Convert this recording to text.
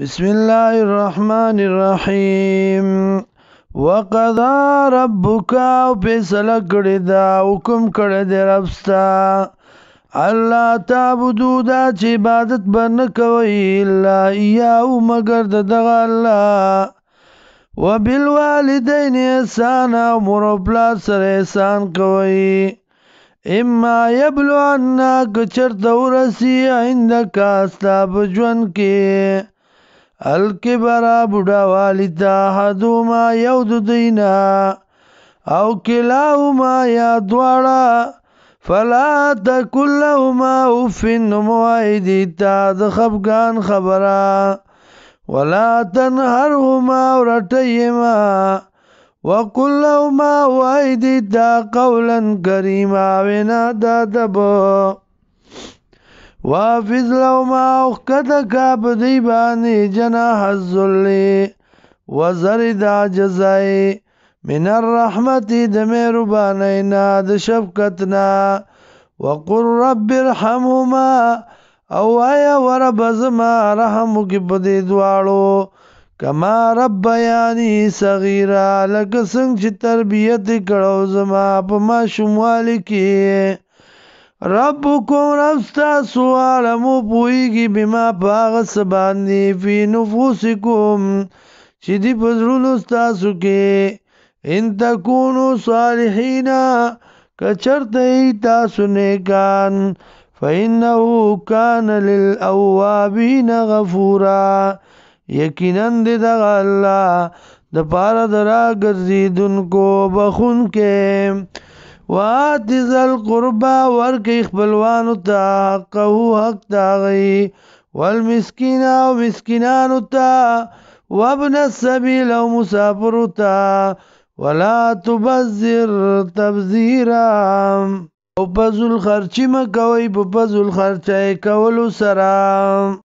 بسم الله الرحمن الرحیم وقضى ربک او فیصله کړی دا حکم کړی دی ربستا الله تعبدو دا چې عبادت بنه کوي الا ایاه مگر دغه الله وبالوالدین احسانا مور او پلار سره احسان کوي اما یبلغن کچرته ورسی عندک استا بجون کې الکبرا بوډا والدا حدوما یود دینا او کلاهما یا دواړه فلا تکل لهما اف نموایدی تا د خفګان خبره ولا تنهرهما ورټیما وقل لهما وایدی تا قولا کریما وینا دادبو وافذ لهما اخکتکا بدی بانی جناح الذل وزرد عجزائی من الرحمت د مهربانینا د شفقتنا وقل رب ارحمهما او آیا ورب زما رحمو کی بدی دوالو کما ربیانی صغیرا لکه څنګه چې تربیت کړو زما په ماشوموالي کې ربکم ربستاسو عالمو پوئیگی بما پاغ سباندی فی نفوسکم چی دی پزرونو ستاسو کے ان تکونو صالحین کچرت ای تاسو نیکان فإنہو کان للأوابین غفورا یقیناً دی دغا اللہ دا پارا درا گرزیدن کو بخون کے وآتی ذل قربا ورکی خپلوانو تا حقه حق داغی والمسکین او مسکینانو تا وابن السبیل او مسافرو تا ولا تبذر تبذیرا او پزول خرچی مکوی پا پزول خرچای کولو سرام